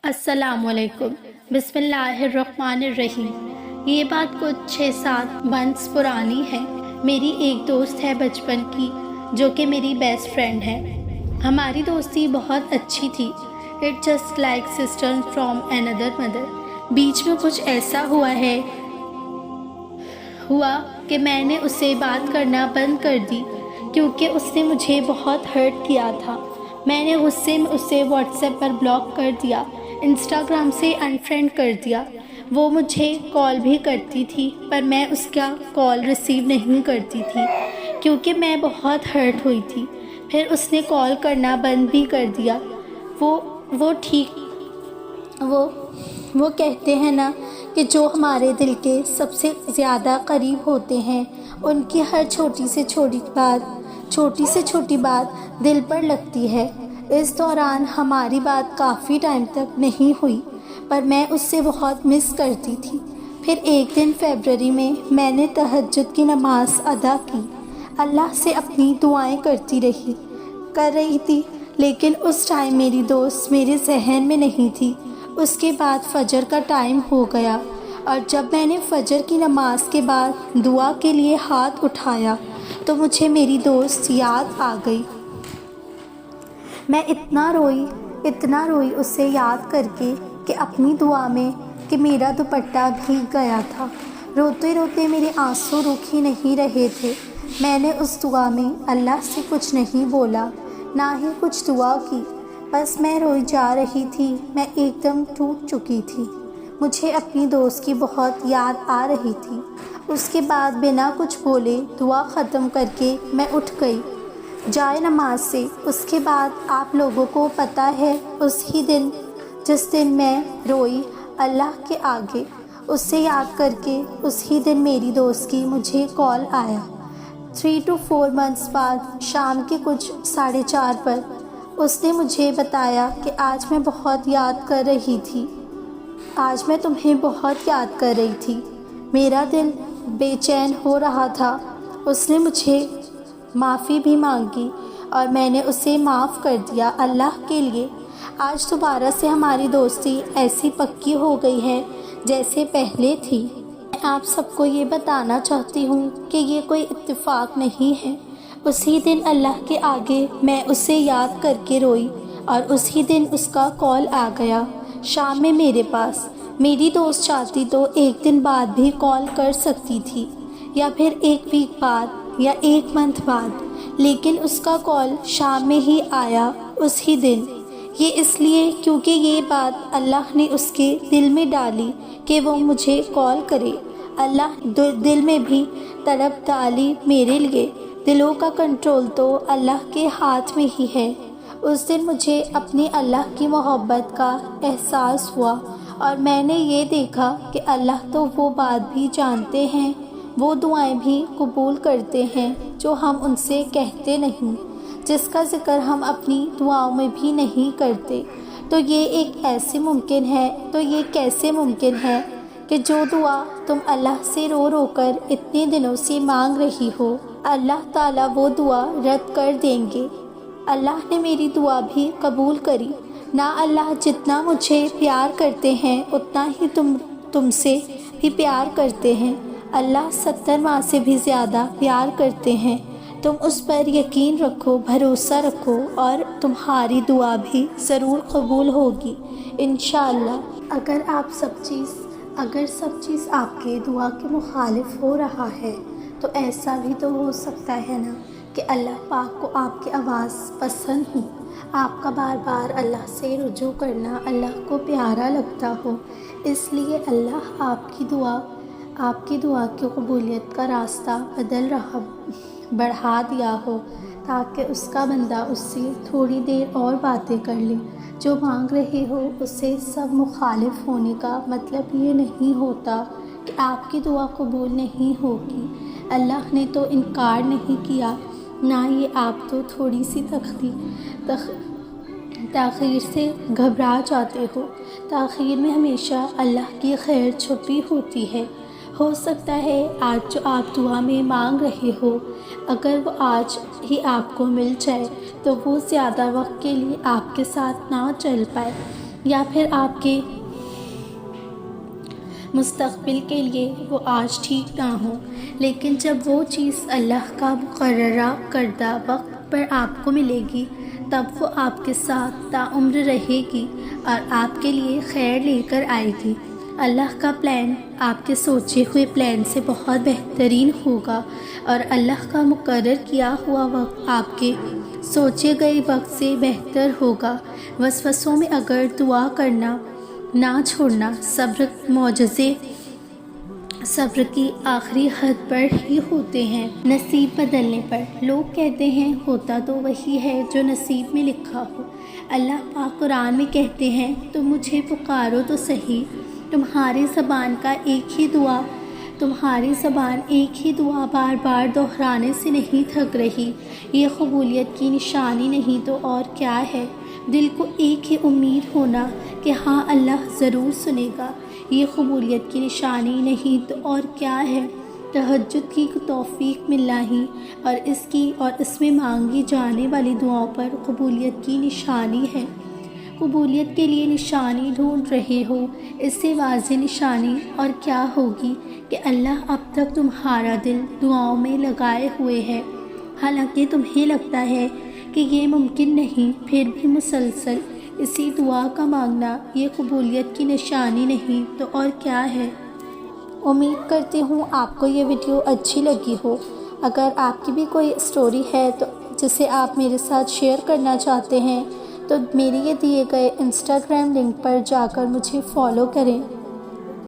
السلام علیکم۔ بسم اللہ الرحمن الرحیم۔ یہ بات کچھ 6-7 منتھس پرانی ہے۔ میری ایک دوست ہے بچپن کی جو کہ میری بیسٹ فرینڈ ہے۔ ہماری دوستی بہت اچھی تھی۔ It just like sister from another mother. بیچ میں کچھ ایسا ہوا کہ میں نے اس سے بات کرنا بند کر دی کیونکہ اس نے مجھے بہت ہرٹ کیا تھا۔ میں نے غصے میں اسے واٹس ایپ پر بلاک کر دیا، انسٹاگرام سے انفرینڈ کر دیا۔ وہ مجھے کال بھی کرتی تھی پر میں اس کا کال ریسیو نہیں کرتی تھی کیونکہ میں بہت ہرٹ ہوئی تھی۔ پھر اس نے کال کرنا بند بھی کر دیا۔ وہ کہتے ہیں نا کہ جو ہمارے دل کے سب سے زیادہ قریب ہوتے ہیں ان کی ہر چھوٹی سے چھوٹی بات دل پر لگتی ہے۔ اس دوران ہماری بات کافی ٹائم تک نہیں ہوئی پر میں اس سے بہت مس کرتی تھی۔ پھر ایک دن فیبرری میں نے تہجد کی نماز ادا کی، اللہ سے اپنی دعائیں کر رہی تھی، لیکن اس ٹائم میری دوست میرے ذہن میں نہیں تھی۔ اس کے بعد فجر کا ٹائم ہو گیا اور جب میں نے فجر کی نماز کے بعد دعا کے لیے ہاتھ اٹھایا تو مجھے میری دوست یاد آ گئی۔ میں اتنا روئی اسے یاد کر کے کہ اپنی دعا میں کہ میرا دوپٹہ بھیگ گیا تھا۔ روتے روتے میرے آنسو رک ہی نہیں رہے تھے۔ میں نے اس دعا میں اللہ سے کچھ نہیں بولا، نہ ہی کچھ دعا کی، بس میں روئی جا رہی تھی۔ میں ایک دم ٹوٹ چکی تھی۔ مجھے اپنی دوست کی بہت یاد آ رہی تھی۔ اس کے بعد بنا کچھ بولے دعا ختم کر کے میں اٹھ گئی جائے نماز سے۔ اس کے بعد آپ لوگوں کو پتہ ہے جس دن میں روئی اللہ کے آگے اس سے یاد کر کے، اس ہی دن میری دوست کی مجھے کال آیا۔ 3 to 4 months بعد شام کے کچھ 4:30 پر اس نے مجھے بتایا کہ آج میں تمہیں بہت یاد کر رہی تھی۔ میرا دل بے چین ہو رہا تھا۔ اس نے مجھے معافی بھی مانگی اور میں نے اسے معاف کر دیا اللہ کے لیے۔ آج دوبارہ سے ہماری دوستی ایسی پکی ہو گئی ہے جیسے پہلے تھی۔ میں آپ سب کو یہ بتانا چاہتی ہوں کہ یہ کوئی اتفاق نہیں ہے۔ اسی دن اللہ کے آگے میں اسے یاد کر کے روئی اور اسی دن اس کا کال آ گیا شام میں میرے پاس۔ میری دوست چاہتی تو ایک دن بعد بھی کال کر سکتی تھی یا پھر 1 ویک بعد یا 1 منتھ بعد، لیکن اس کا کال شام میں ہی آیا اسی دن۔ یہ اس لیے کیونکہ یہ بات اللہ نے اس کے دل میں ڈالی کہ وہ مجھے کال کرے۔ اللہ دل میں بھی طلب ڈالی میرے لیے۔ دلوں کا کنٹرول تو اللہ کے ہاتھ میں ہی ہے۔ اس دن مجھے اپنے اللہ کی محبت کا احساس ہوا اور میں نے یہ دیکھا کہ اللہ تو وہ بات بھی جانتے ہیں، وہ دعائیں بھی قبول کرتے ہیں جو ہم ان سے کہتے نہیں، جس کا ذکر ہم اپنی دعاؤں میں بھی نہیں کرتے۔ تو یہ کیسے ممکن ہے کہ جو دعا تم اللہ سے رو کر اتنے دنوں سے مانگ رہی ہو، اللہ تعالیٰ وہ دعا رد کر دیں گے۔ اللہ نے میری دعا بھی قبول کری۔ نہ اللہ جتنا مجھے پیار کرتے ہیں اتنا ہی تم سے بھی پیار کرتے ہیں۔ اللہ 70 ماہ سے بھی زیادہ پیار کرتے ہیں۔ تم اس پر یقین رکھو، بھروسہ رکھو اور تمہاری دعا بھی ضرور قبول ہوگی انشاءاللہ۔ اگر سب چیز آپ کے دعا کے مخالف ہو رہا ہے تو ایسا بھی تو ہو سکتا ہے نا کہ اللہ پاک کو آپ کی آواز پسند ہو، آپ کا بار بار اللہ سے رجوع کرنا اللہ کو پیارا لگتا ہو، اس لیے اللہ آپ کی دعا کی قبولیت کا راستہ بڑھا دیا ہو تاکہ اس کا بندہ اس سے تھوڑی دیر اور باتیں کر لے۔ جو مانگ رہے ہو اس سے سب مخالف ہونے کا مطلب یہ نہیں ہوتا کہ آپ کی دعا قبول نہیں ہوگی۔ اللہ نے تو انکار نہیں کیا، نہ یہ آپ تو تھوڑی سی تاخیر سے گھبرا جاتے ہو۔ تاخیر میں ہمیشہ اللہ کی خیر چھپی ہوتی ہے۔ ہو سکتا ہے آج جو آپ دعا میں مانگ رہے ہو اگر وہ آج ہی آپ کو مل جائے تو وہ زیادہ وقت کے لیے آپ کے ساتھ نہ چل پائے، یا پھر آپ کے مستقبل کے لیے وہ آج ٹھیک نہ ہو، لیکن جب وہ چیز اللہ کا مقررہ کردہ وقت پر آپ کو ملے گی تب وہ آپ کے ساتھ تاعمر رہے گی اور آپ کے لیے خیر لے کر آئے گی۔ اللہ کا پلان آپ کے سوچے ہوئے پلان سے بہت بہترین ہوگا، اور اللہ کا مقرر کیا ہوا وقت آپ کے سوچے گئے وقت سے بہتر ہوگا۔ وسوسوں میں اگر دعا کرنا نہ چھوڑنا، صبر کی آخری حد پر ہی ہوتے ہیں۔ نصیب بدلنے پر لوگ کہتے ہیں ہوتا تو وہی ہے جو نصیب میں لکھا ہو۔ اللہ پاک قرآن میں کہتے ہیں تم مجھے پکارو تو صحیح، تمہاری زبان ایک ہی دعا بار بار دہرانے سے نہیں تھک رہی۔ یہ قبولیت کی نشانی نہیں تو اور کیا ہے؟ دل کو ایک ہی امید ہونا کہ ہاں اللہ ضرور سنے گا، یہ قبولیت کی نشانی نہیں تو اور کیا ہے؟ تہجد کی توفیق ملنا ہی اور اس میں مانگی جانے والی دعاؤں پر قبولیت کی نشانی ہے۔ قبولیت کے لیے نشانی ڈھونڈ رہے ہو، اس سے واضح نشانی اور کیا ہوگی کہ اللہ اب تک تمہارا دل دعاؤں میں لگائے ہوئے ہے، حالانکہ تمہیں لگتا ہے کہ یہ ممکن نہیں، پھر بھی مسلسل اسی دعا کا مانگنا یہ قبولیت کی نشانی نہیں تو اور کیا ہے؟ امید کرتی ہوں آپ کو یہ ویڈیو اچھی لگی ہو۔ اگر آپ کی بھی کوئی سٹوری ہے تو جسے آپ میرے ساتھ شیئر کرنا چاہتے ہیں تو میرے یہ دیے گئے انسٹاگرام لنک پر جا کر مجھے فالو کریں۔